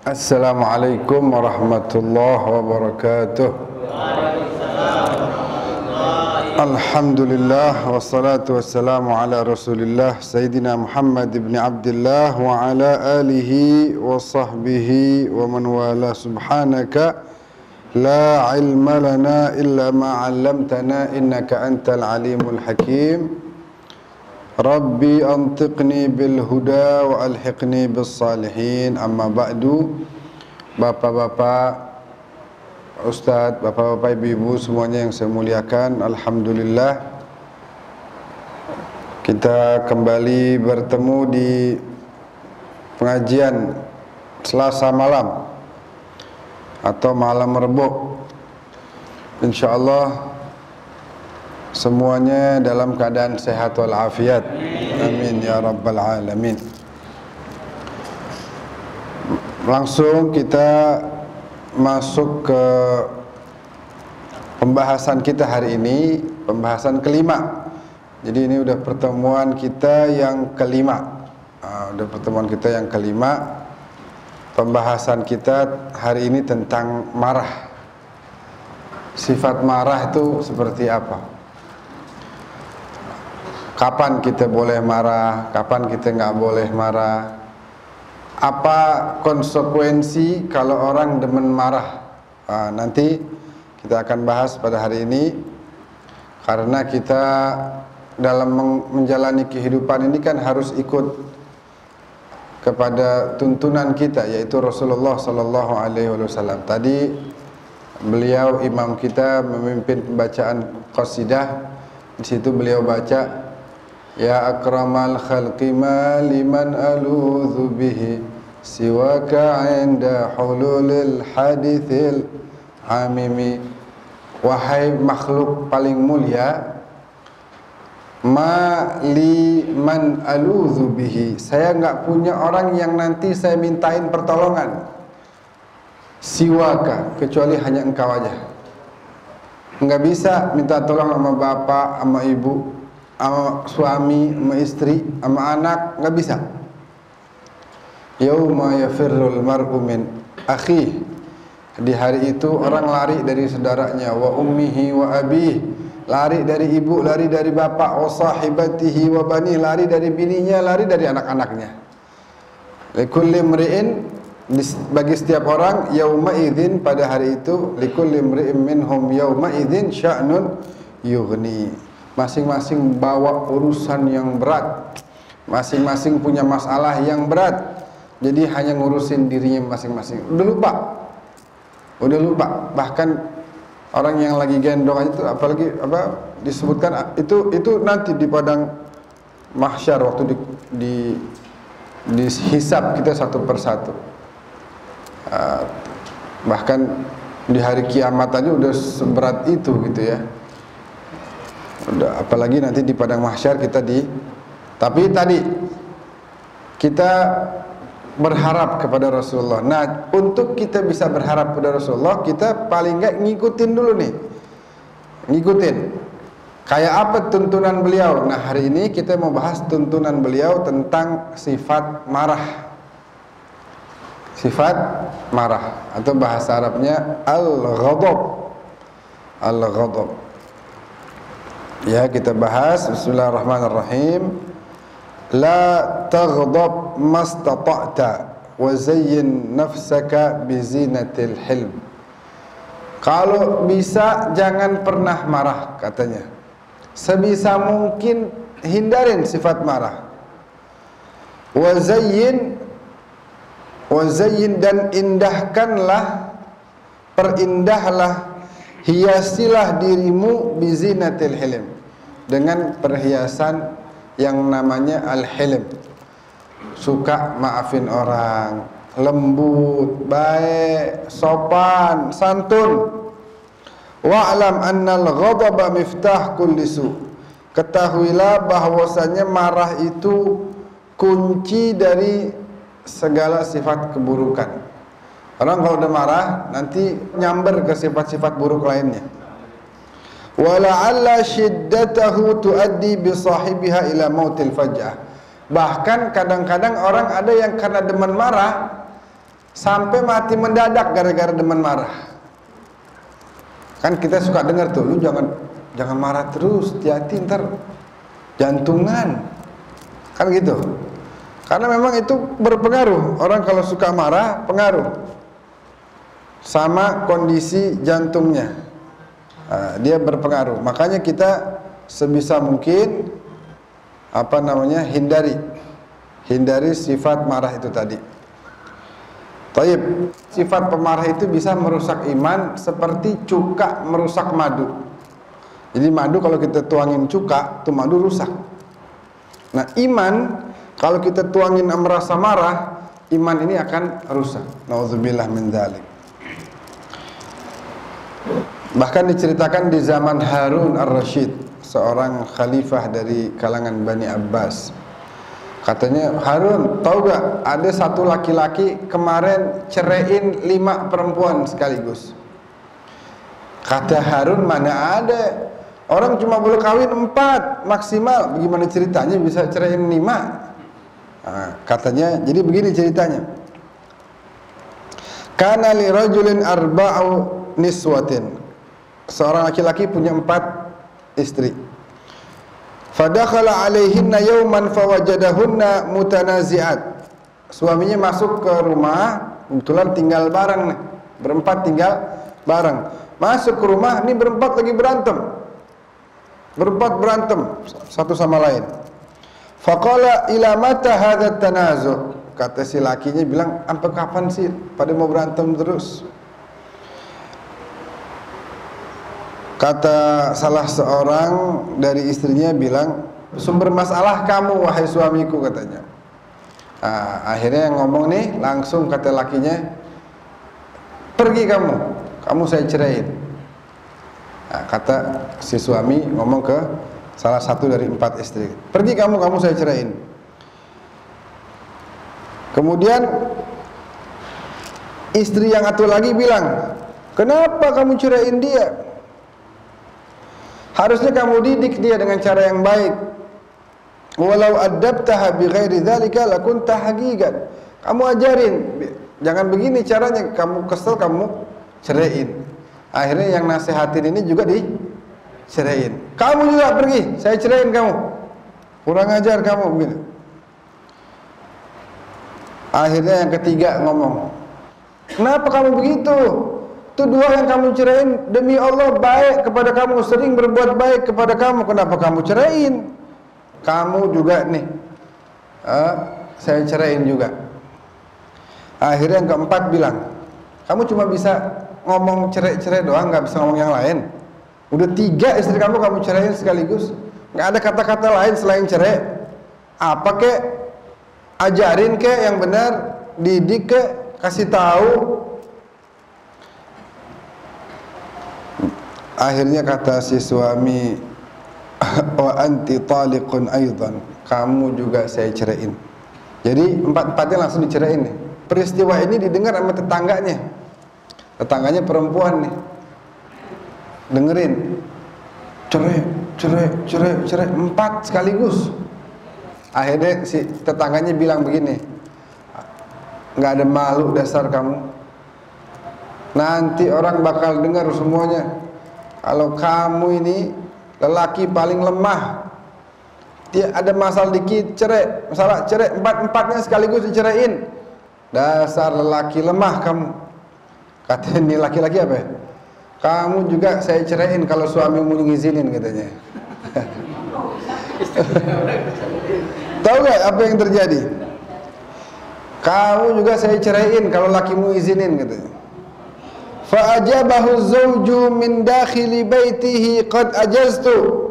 Assalamualaikum warahmatullahi wabarakatuh. Alhamdulillah wassalatu wassalamu ala Rasulillah Sayyidina Muhammad ibn Abdullah wa ala alihi wa sahbihi wa man wala. Subhanaka la ilma lana illa ma 'allamtana innaka antal alimul hakim. Rabbi antiqni bil huda wa alhiqni bis salihin. Amma ba'du. Bapak-bapak, Ustaz, bapak-bapak, ibu-ibu semuanya yang saya muliakan, alhamdulillah kita kembali bertemu di pengajian Selasa malam atau malam Rebo. Insyaallah semuanya dalam keadaan sehat walafiat. Amin ya rabbal alamin. Langsung kita masuk ke pembahasan kita hari ini, pembahasan kelima. Jadi ini udah pertemuan kita yang kelima. Pembahasan kita hari ini tentang marah. Sifat marah itu seperti apa? Kapan kita boleh marah, kapan kita nggak boleh marah? Apa konsekuensi kalau orang demen marah? Nanti kita akan bahas pada hari ini. Karena kita dalam menjalani kehidupan ini kan harus ikut kepada tuntunan kita, yaitu Rasulullah sallallahu alaihi wasallam. Tadi beliau imam kita memimpin pembacaan qasidah. Di situ beliau baca, ya akramal khalqi ma liman aludhu bihi siwaka inda hululil hadithil hamimi. Wahai makhluk paling mulia, ma liman aludhu bihi, saya enggak punya orang yang nanti saya mintain pertolongan, siwaka, kecuali hanya engkau aja. Enggak bisa minta tolong sama bapak, sama ibu, sama suami, sama istri, sama anak, nggak bisa. Yauma yafirrul mar'u min akhi, di hari itu orang lari dari saudaranya, wa ummihi wa abih, lari dari ibu, lari dari bapak, wa sahibatihi wa bani, lari dari bininya, lari dari anak-anaknya. Likulli mri'in, bagi setiap orang, yauma idzin, pada hari itu, likulli mri'in minhum yauma idzin sya'nun yughni. Masing-masing bawa urusan yang berat, masing-masing punya masalah yang berat. Jadi hanya ngurusin dirinya masing-masing. Udah lupa. Bahkan orang yang lagi gendong aja itu, apalagi disebutkan itu nanti di padang mahsyar waktu dihisab kita satu persatu. Bahkan di hari kiamat aja udah seberat itu gitu ya. Udah, apalagi nanti di padang mahsyar kita tapi tadi kita berharap kepada Rasulullah. Nah, untuk kita bisa berharap kepada Rasulullah, kita paling enggak ngikutin dulu nih. Ngikutin. Kayak apa tuntunan beliau? Nah, hari ini kita mau bahas tuntunan beliau tentang sifat marah. Sifat marah atau bahasa Arabnya al-ghadab. Al-ghadab. Ya, kita bahas. Bismillahirrahmanirrahim. La taghdab mastata'ta wa zayyin nafsaka bizinatil hilm. Kalau bisa jangan pernah marah, katanya. Sebisa mungkin hindarin sifat marah. Wa zayyin dan indahkanlah, perindahlah, hiasilah dirimu bizinatil hilm, dengan perhiasan yang namanya al-hilm. Suka maafin orang, lembut, baik, sopan, santun. Wa'lam annal ghadaba miftah kulli su. Ketahuilah bahwasanya marah itu kunci dari segala sifat keburukan. Orang kalau udah marah nanti nyamber ke sifat-sifat buruk lainnya. wala'alla shiddatahu tuaddi bi sahibiha ila mautil faj'ah. Bahkan kadang-kadang orang ada yang karena demen marah sampai mati mendadak gara-gara demen marah. Kan kita suka dengar tuh, lu jangan marah terus, hati-hati ntar jantungan. Kan gitu. Karena memang itu berpengaruh. Orang kalau suka marah, pengaruh sama kondisi jantungnya. Dia berpengaruh. Makanya kita sebisa mungkin hindari sifat marah itu tadi. Taib, sifat pemarah itu bisa merusak iman seperti cuka merusak madu. Jadi madu kalau kita tuangin cuka, tuh madu rusak. Nah, iman kalau kita tuangin merasa marah, iman ini akan rusak. Nauzubillah min dzalik. Bahkan diceritakan di zaman Harun ar-Rasyid, seorang khalifah dari kalangan Bani Abbas. Katanya, Harun, tahu gak ada satu laki-laki kemarin ceraiin 5 perempuan sekaligus. Kata Harun, mana ada, orang cuma boleh kawin 4 maksimal, bagaimana ceritanya bisa ceraiin 5? Katanya, jadi begini ceritanya. Kana li rajulin arba'u niswatin. Seorang laki-laki punya 4 istri. Fadakhala alaihinna yawman fawajadahunna mutanazi'at. Suaminya masuk ke rumah, kebetulan tinggal bareng nih. Berempat tinggal bareng. Masuk ke rumah, ini berempat lagi berantem. Berempat berantem satu sama lain. Faqala ila mata hadzal tanazu'. Kata si lakinya bilang, "Sampai kapan sih pada mau berantem terus?" Kata salah seorang dari istrinya bilang, "Sumber masalah kamu wahai suamiku," katanya. Akhirnya yang ngomong nih langsung kata lakinya, "Pergi kamu saya ceraiin." Kata si suami ngomong ke salah satu dari 4 istri, "Pergi kamu saya ceraiin." Kemudian istri yang satu lagi bilang, "Kenapa kamu ceraiin dia? Harusnya kamu didik dia dengan cara yang baik. Walau adabtaha bi ghairi dzalika lakunta haqiqan." Kamu ajarin, jangan begini caranya, kamu kesel kamu ceraiin. Akhirnya yang nasihatin ini juga diceraiin. "Kamu juga pergi, saya ceraiin kamu. Kurang ajar kamu," begitu. Akhirnya yang ketiga ngomong, "Kenapa kamu begitu? Itu 2 yang kamu ceraiin demi Allah baik kepada kamu, sering berbuat baik kepada kamu. Kenapa kamu ceraiin? Kamu juga nih, saya ceraiin juga." Akhirnya yang keempat bilang, "Kamu cuma bisa ngomong cerai-cerai doang, nggak bisa ngomong yang lain. Udah 3 istri kamu ceraiin sekaligus, nggak ada kata-kata lain selain cerai. Apa kek? Ajarin kek yang benar, didik kek, kasih tahu." Akhirnya kata si suami, "Wa anti taliqun aidan." Kamu juga saya ceraiin. Jadi 4-4-nya langsung diceraiin nih. Peristiwa ini didengar sama tetangganya. Tetangganya perempuan nih. Dengerin. Cerai 4 sekaligus. Akhirnya si tetangganya bilang begini, "Nggak ada malu dasar kamu. Nanti orang bakal dengar semuanya. Kalau kamu ini lelaki paling lemah, dia ada masalah dikit cerai, masalah cerai 4-4-nya sekaligus diceraiin. Dasar lelaki lemah kamu." Kata ini laki-laki apa ya? "Kamu juga saya ceraiin kalau suamimu ngizinin," katanya. Tahu gak apa yang terjadi? "Kamu juga saya ceraiin kalau lakimu izinin," katanya. Fa'ajabahu zawju min dakhili baitihi qad ajaztu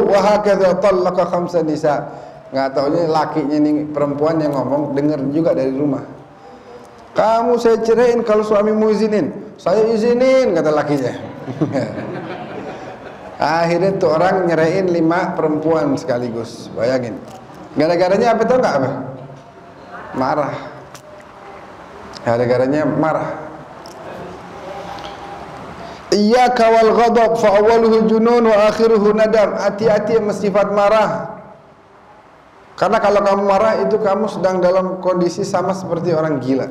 wa hakadha tallaqa 5 nisa. Enggak taunya lakinya nih perempuan yang ngomong dengar juga dari rumah. "Kamu saya ceraiin kalau suamimu izinin." "Saya izinin," kata lakinya. Akhirnya tuh orang nyeraiin 5 perempuan sekaligus. Bayangin. Gara-garanya apa tau enggak apa? Marah. Gara-garanya marah. Iyyaka wal ghadab fa awwaluhu junun wa akhiruhu nadam. Hati-hati sama sifat marah. Karena kalau kamu marah itu kamu sedang dalam kondisi sama seperti orang gila.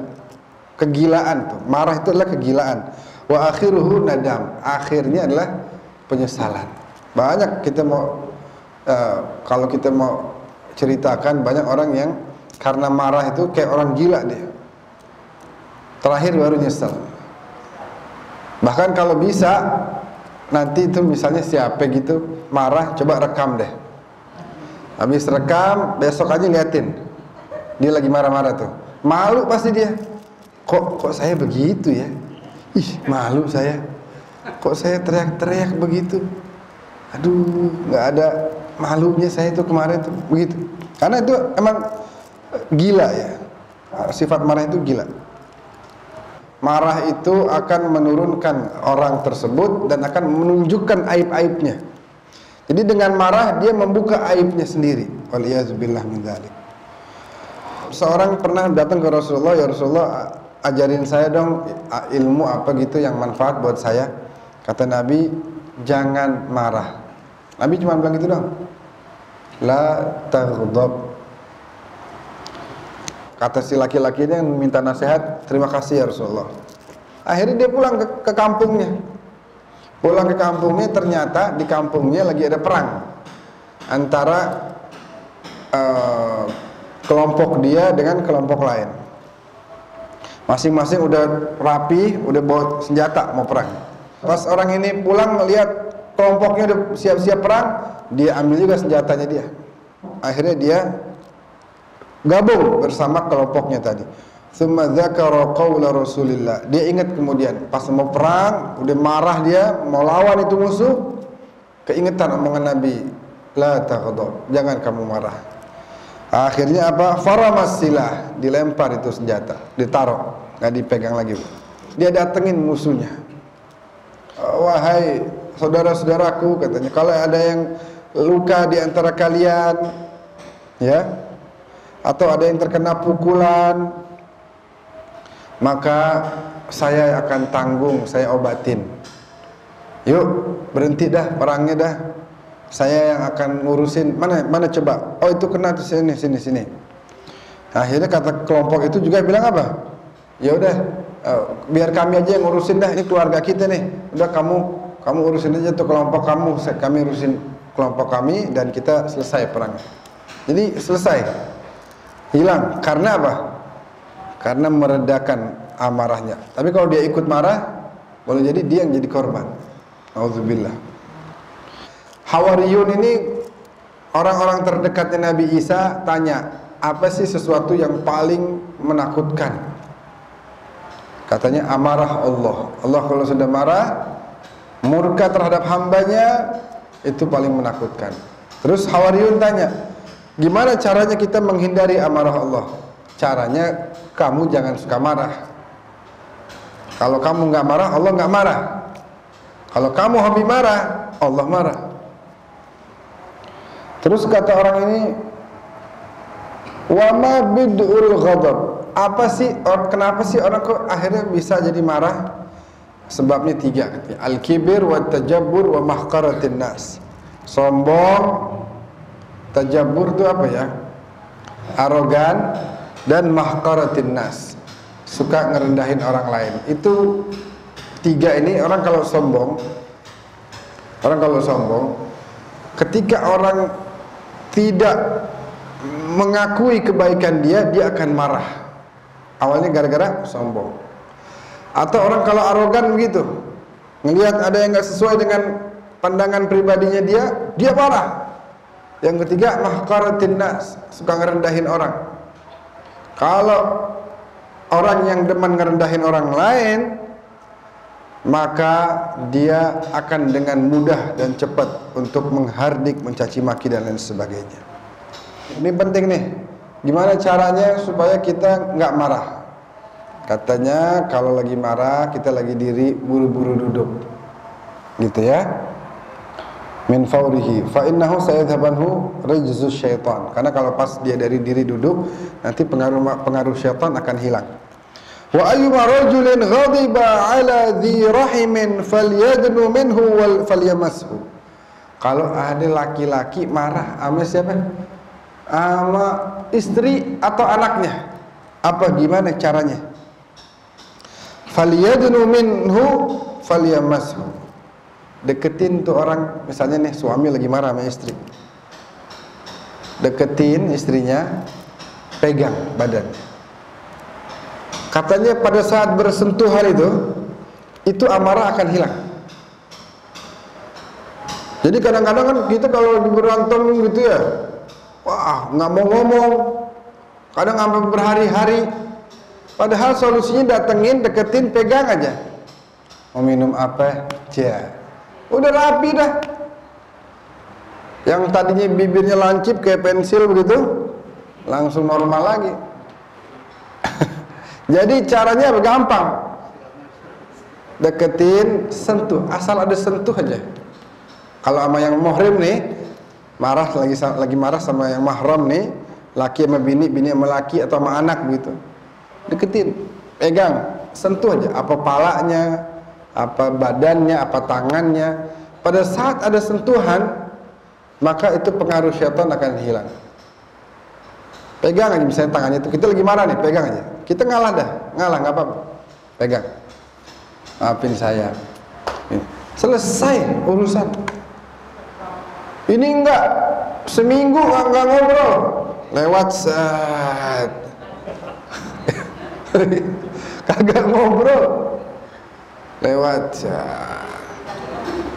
Kegilaan tuh. Marah itu adalah kegilaan. Wa akhiruhu nadam. Akhirnya adalah penyesalan. Banyak kita mau kalau kita mau ceritakan, banyak orang yang karena marah itu kayak orang gila dia. Terakhir baru nyesel. Bahkan kalau bisa nanti itu misalnya siapa gitu marah, coba rekam deh. Habis rekam, besok aja liatin dia lagi marah-marah tuh. Malu pasti dia. Kok saya begitu ya? Ih, malu saya. Kok saya teriak-teriak begitu? Aduh, nggak ada malunya saya tuh kemarin tuh begitu. Karena itu emang gila ya. Sifat marah itu gila. Marah itu akan menurunkan orang tersebut dan akan menunjukkan aib-aibnya. Jadi dengan marah dia membuka aibnya sendiri. Waliyazubillah min dzalik. Seorang pernah datang ke Rasulullah, ya Rasulullah, ajarin saya dong ilmu apa gitu yang manfaat buat saya. Kata Nabi, jangan marah. Nabi cuma bilang gitu dong. La taghdab. Kata si laki-laki ini yang minta nasihat, terima kasih ya Rasulullah. Akhirnya dia pulang ke kampungnya. Pulang ke kampungnya, ternyata di kampungnya lagi ada perang antara kelompok dia dengan kelompok lain. Masing-masing udah rapi, udah bawa senjata mau perang. Pas orang ini pulang melihat kelompoknya udah siap-siap perang, dia ambil juga senjatanya dia. Akhirnya dia gabung bersama kelompoknya tadi. Tsumma dzakara qaula Rasulillah. Dia ingat kemudian pas mau perang, udah marah dia, mau lawan itu musuh, keingetan omongan Nabi, la taghdab, jangan kamu marah. Akhirnya apa? Faramas silah, dilempar itu senjata, ditaruh, enggak dipegang lagi. Dia datengin musuhnya. Wahai saudara-saudaraku, katanya, kalau ada yang luka di antara kalian, ya, atau ada yang terkena pukulan, maka saya akan tanggung, saya obatin. Yuk, berhenti dah perangnya dah. Saya yang akan ngurusin. Mana coba? Oh, itu kena tuh, sini. Akhirnya kata kelompok itu juga bilang apa? Ya udah, biar kami aja yang ngurusin dah. Ini keluarga kita nih. Udah kamu urusin aja tuh kelompok kamu, kami urusin kelompok kami dan kita selesai perangnya. Jadi selesai. Hilang. Karena apa? Karena meredakan amarahnya. Tapi kalau dia ikut marah, boleh jadi dia yang jadi korban. Auzubillah. Hawariyun ini orang-orang terdekatnya Nabi Isa tanya, apa sih sesuatu yang paling menakutkan? Katanya amarah Allah. Allah kalau sudah marah, murka terhadap hambanya, itu paling menakutkan. Terus Hawariyun tanya, gimana caranya kita menghindari amarah Allah? Caranya kamu jangan suka marah. Kalau kamu nggak marah, Allah nggak marah. Kalau kamu hobi marah, Allah marah. Terus kata orang ini, wa ma bid'ul ghadab. Apa sih, kenapa sih orang kok akhirnya bisa jadi marah? Sebabnya 3 katanya. Al-kibir wa tajabbur wa mahqaratin nas. Sombong, tajabbur itu apa ya? Arogan, dan mahqaratin nas, suka ngerendahin orang lain. Itu 3 ini orang kalau sombong, ketika orang tidak mengakui kebaikan dia akan marah. Awalnya gara-gara sombong. Atau orang kalau arogan begitu, ngelihat ada yang nggak sesuai dengan pandangan pribadinya dia marah. Yang ketiga mahqaratin nas, suka ngerendahin orang. Kalau orang yang demen ngerendahin orang lain, maka dia akan dengan mudah dan cepat untuk menghardik, mencaci maki dan lain sebagainya. Ini penting nih. Gimana caranya supaya kita nggak marah? Katanya kalau lagi marah, kita lagi diri buru-buru duduk, gitu ya. Min faurihi fa innahu sayadhabanhu rijzus syaitan. Karena kalau pas dia dari diri duduk, nanti pengaruh syaitan akan hilang. Wa ayyuma rajulin ghadiba ala dhi rahimin falyadnu minhu wal falyamashu. Kalau ada laki-laki marah sama siapa? sama istri atau anaknya. Apa gimana caranya? Falyadnu minhu falyamashu. Deketin tuh orang, misalnya nih suami lagi marah sama istri. Deketin istrinya, pegang badannya. Katanya pada saat bersentuhan itu amarah akan hilang. Jadi kadang-kadang kan kita kalau lagi berantem gitu ya, wah nggak mau ngomong, kadang sampai berhari-hari. Padahal solusinya datengin, deketin, pegang aja. Mau minum apa? Udah rapi dah. Yang tadinya bibirnya lancip kayak pensil begitu, langsung normal lagi. Jadi caranya gampang. Deketin, sentuh, asal ada sentuh aja. Kalau sama yang muhrim nih, lagi marah sama yang mahram nih, laki sama bini, bini sama laki atau sama anak begitu. Deketin, pegang, sentuh aja, apa palanya, apa badannya, apa tangannya. Pada saat ada sentuhan, maka itu pengaruh syaitan akan hilang. Pegang aja misalnya tangannya itu, kita lagi marah nih, pegang aja. Kita ngalah dah, ngalah nggak apa-apa. Pegang. Maafin saya. Selesai urusan. Ini enggak seminggu enggak ngobrol, lewat saat. Kagak ngobrol, lewat saat.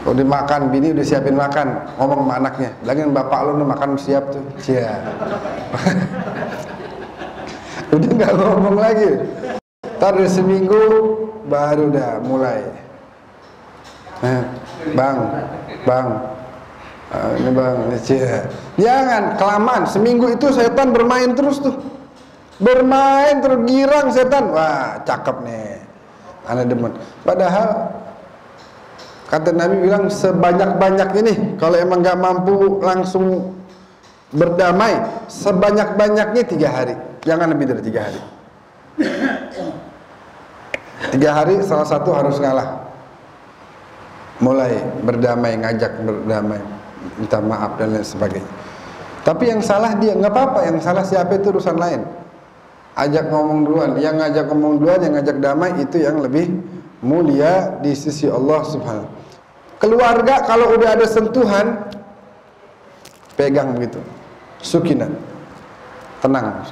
Kalau dimakan, bini udah siapin makan, ngomong sama anaknya, bilangin bapak lu nih makan siap tuh. Udah nggak ngomong lagi. Ntar udah seminggu baru dah mulai. Bang, ini bang, jangan kelamaan. Seminggu itu setan bermain terus tuh, bermain terus, girang setan. Wah cakep nih, anak demen. Padahal kata Nabi bilang sebanyak-banyak ini, kalau emang gak mampu langsung berdamai, sebanyak-banyaknya 3 hari. Jangan lebih dari 3 hari. 3 hari salah satu harus ngalah. Mulai berdamai, ngajak berdamai, minta maaf dan lain sebagainya. Tapi yang salah dia, nggak apa-apa. Yang salah siapa itu urusan lain. Ajak ngomong duluan. Yang ngajak ngomong duluan, yang ngajak damai itu yang lebih mulia di sisi Allah Subhanahu. Keluarga kalau udah ada sentuhan, pegang begitu, sukinah, tenang,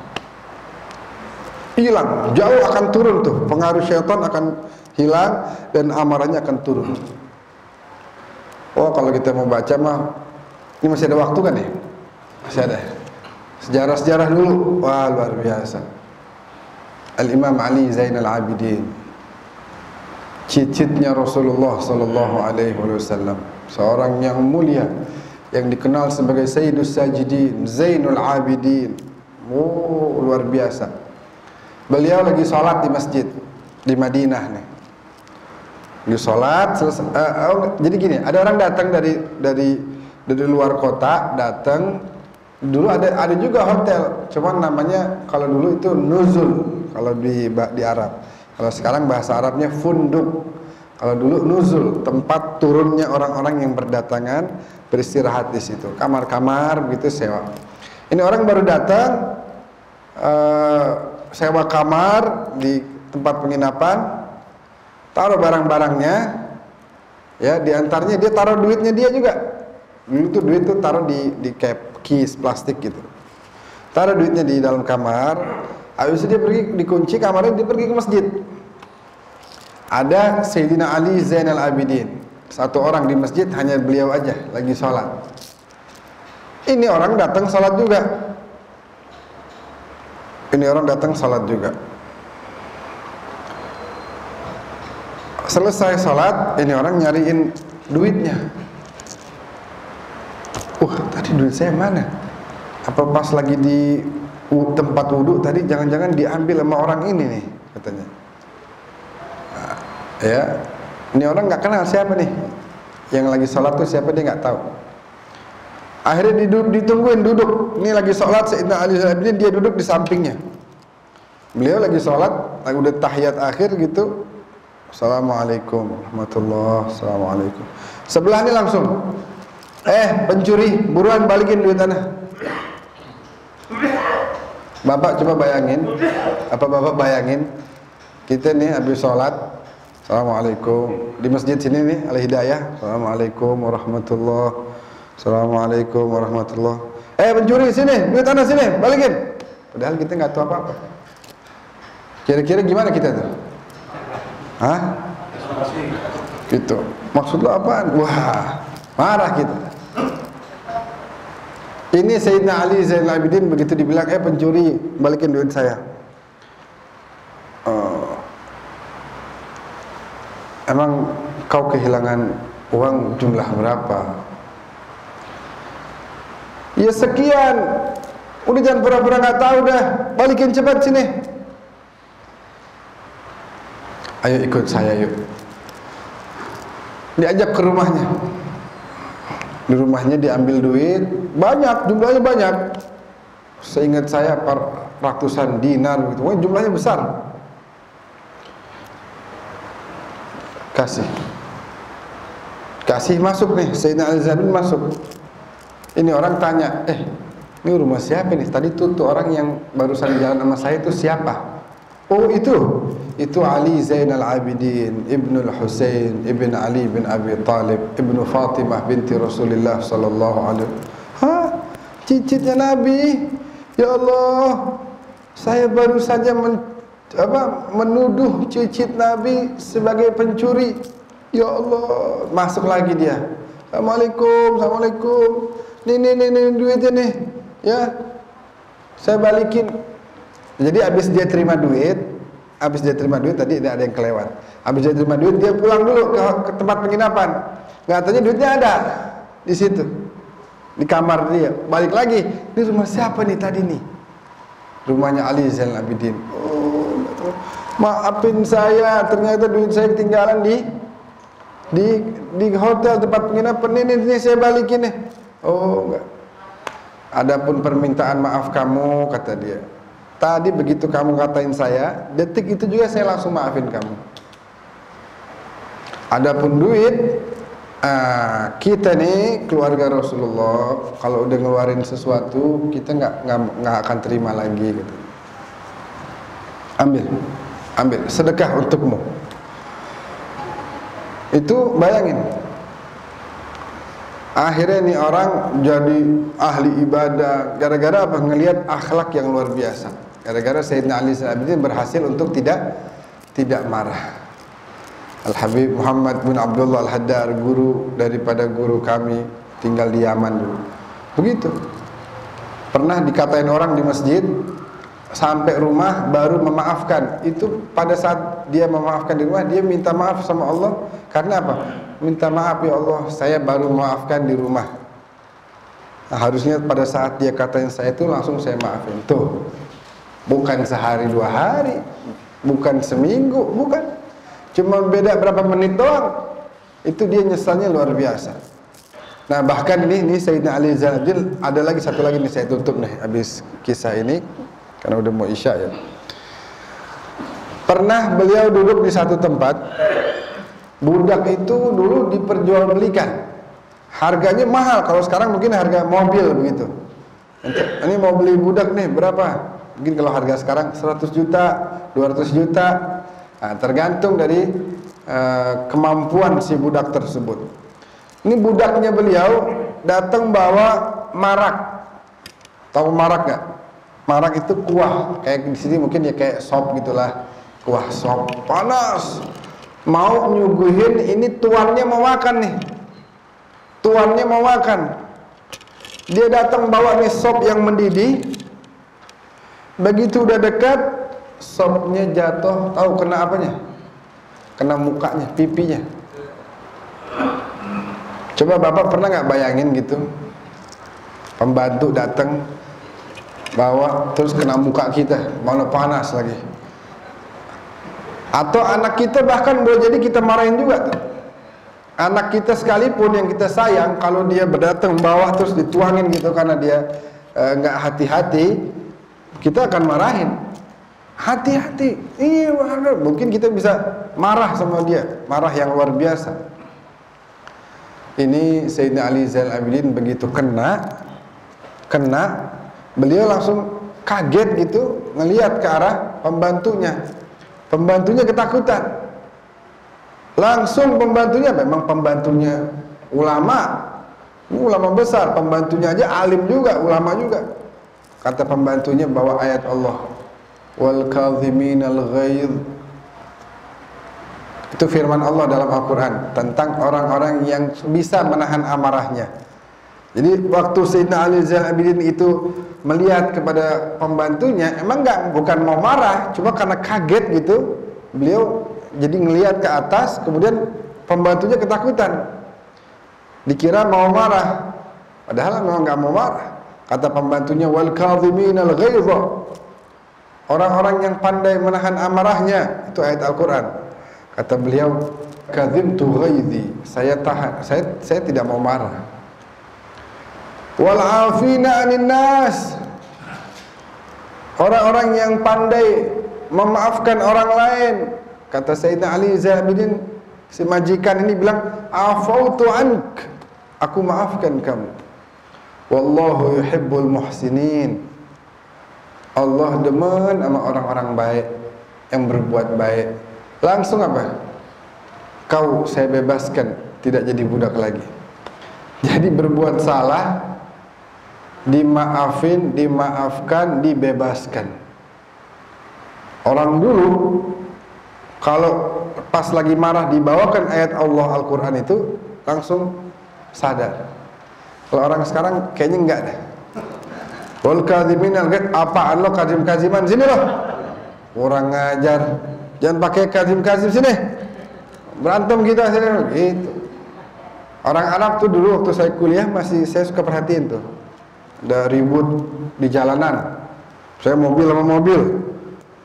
hilang, jauh akan turun tuh, pengaruh syaitan akan hilang dan amarahnya akan turun. Oh kalau kita mau baca mah, ini masih ada waktu kan ya? Masih ada. Sejarah-sejarah dulu, wah luar biasa. Al-Imam Ali Zainal Abidin, cicitnya Rasulullah Sallallahu Alaihi Wasallam, seorang yang mulia, yang dikenal sebagai Sayyidus Sajidin, Zainul Abidin. Oh luar biasa. Beliau lagi sholat di masjid di Madinah nih. Di sholat, jadi gini, ada orang datang dari luar kota, datang. Dulu ada juga hotel, cuman namanya kalau dulu itu nuzul kalau di Arab. Kalau sekarang bahasa Arabnya funduk. Kalau dulu nuzul, tempat turunnya orang-orang yang berdatangan beristirahat di situ. Kamar-kamar begitu sewa. Ini orang baru datang, sewa kamar di tempat penginapan. Taruh barang-barangnya, ya diantaranya dia taruh duitnya dia juga. Duit itu taruh di cap, kis plastik gitu. Taruh duitnya di dalam kamar. Habis itu dia pergi, dikunci kamarnya, dia pergi ke masjid. Ada Sayyidina Ali Zainal Abidin, satu orang di masjid, hanya beliau aja lagi sholat. Ini orang datang sholat juga. Ini orang datang sholat juga. Selesai sholat, ini orang nyariin duitnya. Tadi duit saya mana? Apa pas lagi di tempat wudhu tadi jangan-jangan diambil sama orang ini nih, katanya. Nah, ya, ini orang nggak kenal siapa nih. Yang lagi sholat tuh siapa dia nggak tahu. Akhirnya ditungguin duduk. Ini lagi sholat, Sayyidina Ali bin dia duduk di sampingnya. Beliau lagi sholat, lagi udah tahiyat akhir gitu. Assalamualaikum warahmatullahi wabarakatuh. Sebelah ini langsung, pencuri, buruan balikin duit anak. Bapak coba bayangin, Bapak bayangin, kita nih habis sholat, Assalamualaikum, di masjid sini nih, Al-Hidayah, Assalamualaikum warahmatullah, Assalamualaikum warahmatullah. Pencuri sini, duit Anda sini, balikin. Padahal kita nggak tahu apa-apa. Kira-kira gimana kita tuh? Hah? Gitu. Maksud lo apaan? Wah, marah kita. Ini Sayyidina Ali Zainal Abidin begitu dibilang, pencuri, balikin duit saya. Emang kau kehilangan uang jumlah berapa? Ya sekian. Udah jangan pura-pura nggak tahu dah. Balikin cepat sini. Ayo ikut saya yuk. Diajak ke rumahnya. Di rumahnya diambil duit banyak, jumlahnya banyak. Seingat saya ratusan dinar gitu. Wah, jumlahnya besar. Kasih masuk nih, Sayyidina Ali Zainal masuk. Ini orang tanya, ini rumah siapa nih? Tadi tuh orang yang barusan jalan sama saya itu siapa? Oh itu Ali Zainal Abidin Ibnu Husain Ibn Ali bin Abi Talib Ibnu Fatimah binti Rasulullah sallallahu alaihi wasallam. Cicitnya Nabi. Ya Allah, saya baru saja menuduh cicit Nabi sebagai pencuri. Ya Allah, masuk lagi dia. Assalamualaikum. Nih duitnya nih. Ya. Saya balikin. Jadi habis dia terima duit tadi ada yang kelewat. Habis dia terima duit dia pulang dulu ke tempat penginapan. Nggak tanya duitnya ada di situ. Di kamar dia. Balik lagi, ini rumah siapa nih tadi nih? Rumahnya Ali Zainal Abidin. Oh, maafin saya, ternyata duit saya ketinggalan di hotel tempat penginapan. Ini saya balikin nih. Oh, enggak. Adapun permintaan maaf kamu, kata dia. Tadi begitu kamu katain saya, detik itu juga saya langsung maafin kamu. Adapun duit, kita nih keluarga Rasulullah, kalau udah ngeluarin sesuatu, kita nggak akan terima lagi. Gitu. Ambil, sedekah untukmu. Itu bayangin. Akhirnya nih orang jadi ahli ibadah gara-gara apa? Ngelihat akhlak yang luar biasa. Gara-gara Sayyidina Ali Zainal Abidin berhasil untuk tidak marah. Al-Habib Muhammad bin Abdullah Al-Haddar, guru daripada guru kami, tinggal di Yaman dulu. Begitu. Pernah dikatain orang di masjid, sampai rumah baru memaafkan. Itu pada saat dia memaafkan di rumah, dia minta maaf sama Allah. Karena apa? Minta maaf ya Allah, saya baru memaafkan di rumah. Nah, harusnya pada saat dia katain saya itu langsung saya maafin. Tuh, bukan sehari 2 hari, bukan seminggu, bukan. Cuma beda berapa menit doang. Itu dia nyesalnya luar biasa. Nah bahkan ini Sayyidina Ali Zainal Abidin, ada lagi satu lagi nih saya tutup nih habis kisah ini karena udah mau isya ya. Pernah beliau duduk di satu tempat. Budak itu dulu diperjualbelikan. Harganya mahal, kalau sekarang mungkin harga mobil begitu. Ini mau beli budak nih berapa? Mungkin kalau harga sekarang 100 juta, 200 juta. Nah, tergantung dari kemampuan si budak tersebut. Ini budaknya beliau datang bawa marak. Tahu marak nggak? Marak itu kuah, kayak di sini mungkin ya kayak sop gitulah. Kuah sop panas. Mau nyuguhin, ini tuannya mau makan nih. Tuannya mau makan. Dia datang bawa nih sop yang mendidih. Begitu udah dekat, sopnya jatuh, tahu kena apanya? Kena mukanya, pipinya. Coba Bapak pernah nggak bayangin gitu? Pembantu datang bawa terus kena muka kita, mana panas lagi. Atau anak kita bahkan boleh jadi kita marahin juga tuh. Anak kita sekalipun yang kita sayang, kalau dia berdatang bawah terus dituangin gitu karena dia nggak hati-hati, kita akan marahin. Hati-hati. Iya, mungkin kita bisa marah sama dia, marah yang luar biasa. Ini Sayyidina Ali Zainal Abidin begitu kena, beliau langsung kaget gitu ngelihat ke arah pembantunya. Pembantunya ketakutan. Langsung pembantunya, memang pembantunya ulama. Ini ulama besar, pembantunya aja alim juga, ulama juga. Kata pembantunya bawa ayat Allah. Wal kadhiminal ghaidh. Itu firman Allah dalam Al-Quran tentang orang-orang yang bisa menahan amarahnya. Jadi waktu Sayyidina Ali Zainal Abidin itu melihat kepada pembantunya, emang bukan mau marah, cuma karena kaget gitu, beliau jadi ngelihat ke atas, kemudian pembantunya ketakutan. Dikira mau marah, padahal memang nggak mau marah. Kata pembantunya, wal kadhiminal ghaidh. Orang-orang yang pandai menahan amarahnya, itu ayat Al-Quran. Kata beliau, kadhimtu ghaidhi, saya tahan, saya tidak mau marah. Wal afina 'anil nas. Orang-orang yang pandai memaafkan orang lain. Kata Sayyidina Ali Zainal Abidin, si majikan ini bilang, afautu ank, aku maafkan kamu. Wallahu yuhibbul muhsinin. Allah demen sama orang-orang baik yang berbuat baik. Langsung apa? Kau saya bebaskan, tidak jadi budak lagi. Jadi berbuat salah, dimaafin, dimaafkan, dibebaskan. Orang dulu kalau pas lagi marah dibawakan ayat Allah Al-Quran itu langsung sadar. Kalau orang sekarang kayaknya enggak deh. Wal kadhiminal ghaidh, apaan lo kazim-kaziman, sini lo. Kurang ngajar. Jangan pakai kazim-kazim, sini. Berantem kita sini gitu. Orang Arab tuh dulu waktu saya kuliah saya suka perhatiin tuh. Ada ribut di jalanan. Saya mobil sama mobil.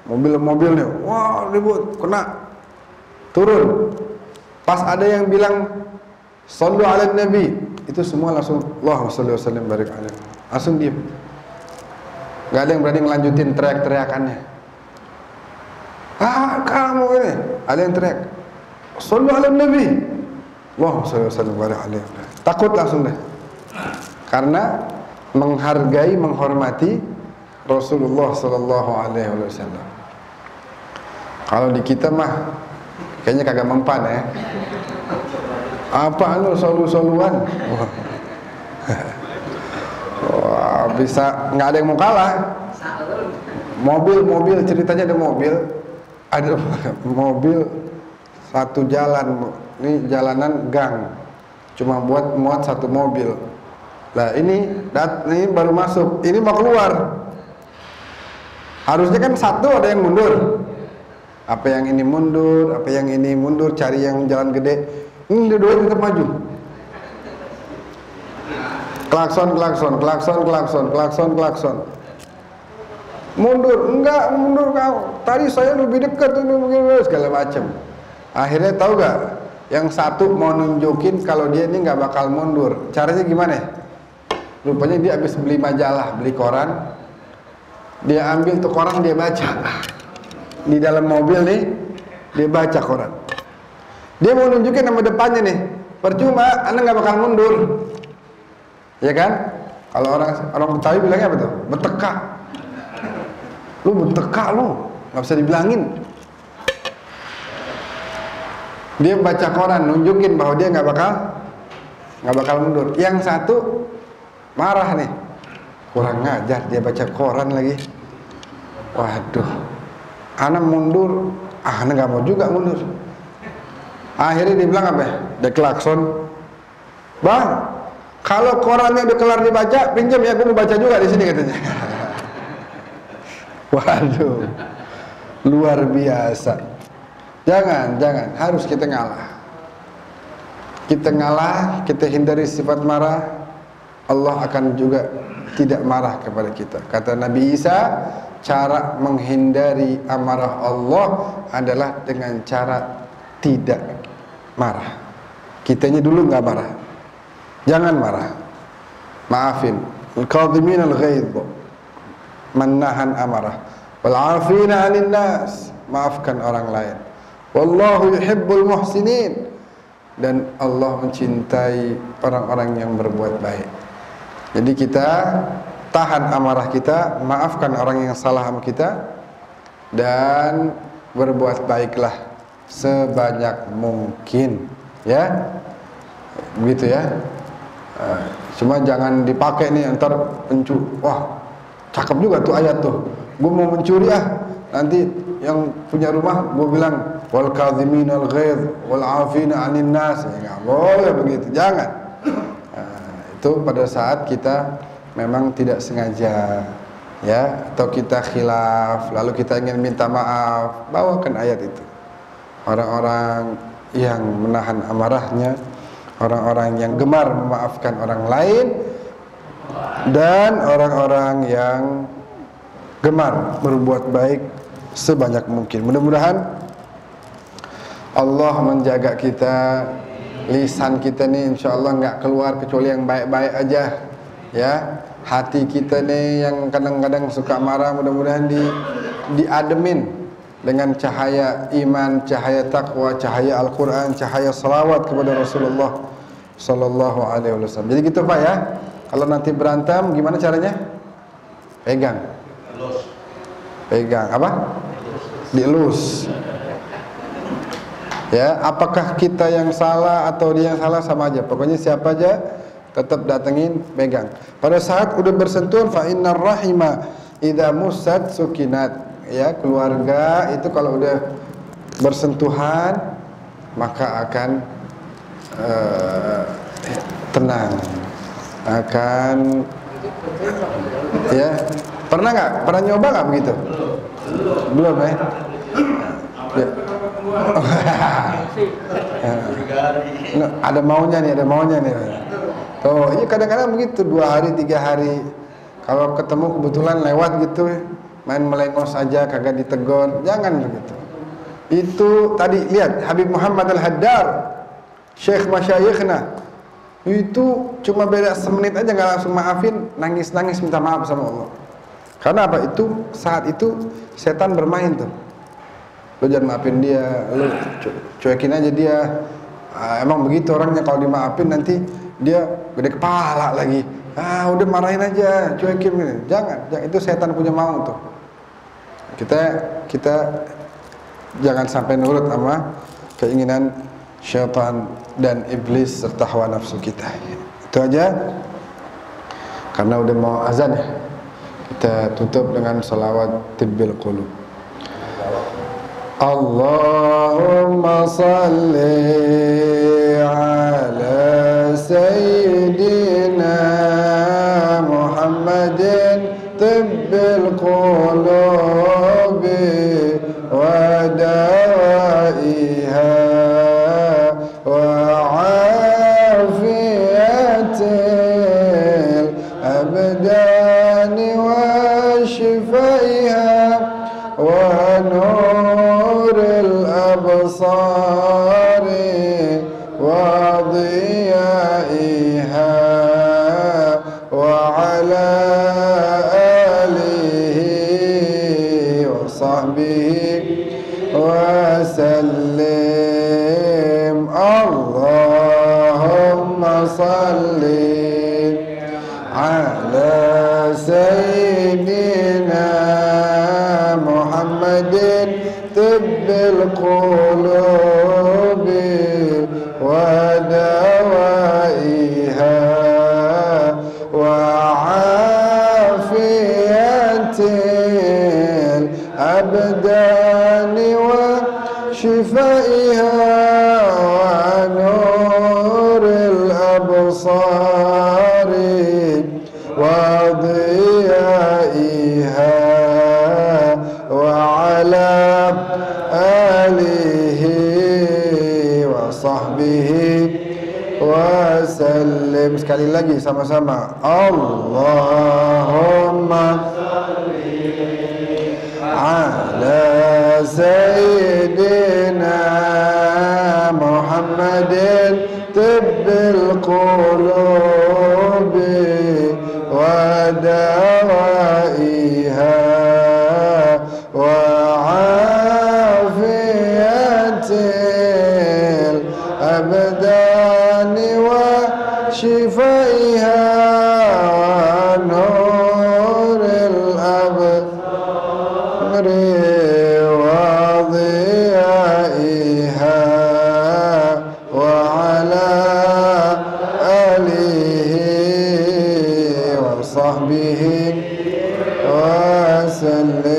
Mobil nih, wah ribut, kena. Turun. Pas ada yang bilang shallu ala nabi, itu semua langsung Allahumma shalli wa sallim barik alaihi. Langsung diam. Gak ada yang berani ngelanjutin teriak-teriakannya. Ah, kamu ini. Ada yang teriak shallu ala nabi, Allahumma shalli wa sallim barik alaihi. Takut langsung deh. Karena menghargai, menghormati Rasulullah sallallahu alaihi wasallam. Kalau di kita mah kayaknya kagak mempan ya. Apa lu solu-soluan? Wah, bisa nggak ada yang mau kalah. Mobil ceritanya ada mobil satu jalan, ini jalanan gang, cuma buat muat satu mobil. Nah ini baru masuk, ini mau keluar. Harusnya kan satu ada yang mundur. Apa yang ini mundur, apa yang ini mundur, cari yang jalan gede. Ini dua-duanya tetap maju. Klakson. Mundur, enggak mundur kau. Tadi saya lebih dekat ini begini segala macam. Akhirnya tahu gak? Yang satu mau nunjukin kalau dia ini nggak bakal mundur. Caranya gimana? Rupanya dia habis beli majalah, beli koran. Dia ambil tuh koran, dia baca. Di dalam mobil nih, dia baca koran. Dia mau nunjukin nama depannya nih. Percuma, Anda nggak bakal mundur. Ya kan? Kalau orang Betawi bilangnya apa tuh? Beteka. Lu beteka lu, nggak bisa dibilangin. Dia baca koran, nunjukin bahwa dia nggak bakal mundur. Yang satu marah nih, kurang ngajar, dia baca koran lagi. Waduh, Ana mundur, Ana nggak mau juga mundur. Akhirnya dia bilang apa? Dia klakson, Bang, kalau korannya udah kelar dibaca, pinjam ya, aku mau baca juga di sini katanya. Waduh, luar biasa. Jangan, harus kita ngalah. Kita hindari sifat marah, Allah akan juga tidak marah kepada kita. Kata Nabi Isa, cara menghindari amarah Allah adalah dengan cara tidak marah. Kitanya dulu nggak marah. Jangan marah. Maafin. Al-kadhimin al-ghaidh. Menahan amarah. Wal 'afina 'anil nas. Maafkan orang lain. Wallahu yuhibbul muhsinin. Dan Allah mencintai orang-orang yang berbuat baik. Jadi kita tahan amarah kita, maafkan orang yang salah sama kita, dan berbuat baiklah sebanyak mungkin, ya, begitu ya. Cuma jangan dipakai nih ntar wah cakep juga tuh ayat tuh, gue mau mencuri nanti yang punya rumah gue bilang wal kadhiminal ghaidh wal afina 'anil nas, ya nggak boleh begitu, jangan. Itu pada saat kita memang tidak sengaja, ya, atau kita khilaf lalu kita ingin minta maaf, bawakan ayat itu. Orang-orang yang menahan amarahnya, orang-orang yang gemar memaafkan orang lain, dan orang-orang yang gemar berbuat baik sebanyak mungkin. Mudah-mudahan Allah menjaga kita, lisan kita nih insya Allah nggak keluar kecuali yang baik-baik aja, ya. Hati kita nih yang kadang-kadang suka marah, mudah-mudahan diademin dengan cahaya iman, cahaya takwa, cahaya Al-Quran, cahaya salawat kepada Rasulullah Sallallahu Alaihi Wasallam. Jadi gitu Pak ya. Kalau nanti berantem gimana caranya? Pegang. Pegang apa? Dielus. Ya, apakah kita yang salah atau dia yang salah sama aja. Pokoknya siapa aja tetap datengin, pegang. Pada saat udah bersentuhan, fa innar rahima idza musad sukinat. Ya, keluarga itu kalau udah bersentuhan maka akan tenang, akan ya. Pernah nggak? Pernah nyoba nggak begitu? Belum ya? Ya. Ada maunya nih. Oh, iya kadang-kadang begitu, 2 hari 3 hari. Kalau ketemu kebetulan lewat gitu, main melengos aja, kagak ditegur, jangan begitu. Itu tadi lihat Habib Muhammad Al-Haddar, Syekh Masyayikhna, itu cuma beda semenit aja nggak langsung maafin, nangis-nangis minta maaf sama Allah. Karena apa? Itu saat itu setan bermain tuh. Lo jangan maafin dia, lo cuekin aja dia. Emang begitu orangnya, kalau dimaafin nanti dia gede kepala lagi. Udah marahin aja, cuekin. Jangan, itu setan punya mau tuh. Kita jangan sampai nurut sama keinginan syaitan dan iblis serta hawa nafsu kita. Itu aja. Karena udah mau azan ya. Kita tutup dengan salawat tibbil qulub. Allahumma salli ala sayyidina Muhammadin tibbil qulubi wa dawaiha wa afiyatil abdani wa shifaiha wa nuril absari wa diyaiha wa ala alihi wa sahbihi wa sallim. Allahumma salli ala sayyidina Muhammadin tibbil qulubi wa dawaiha wa afiyatil abdani wa shifaiha wa nuril absari wa diyaiha wa ala alihi wa sahbihi wa sallim. Sekali lagi sama-sama. Allahumma ala sayyidina Muhammadin tibbil qulubi wa dawaiha وعافية الأبدان وشفائها ونور sallim.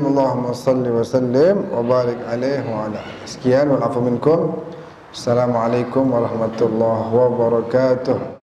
Allahumma salli wa sallim wa barik alaihi wa ala alihi. Sekian wal afu minkum. Assalamualaikum warahmatullahi wabarakatuh.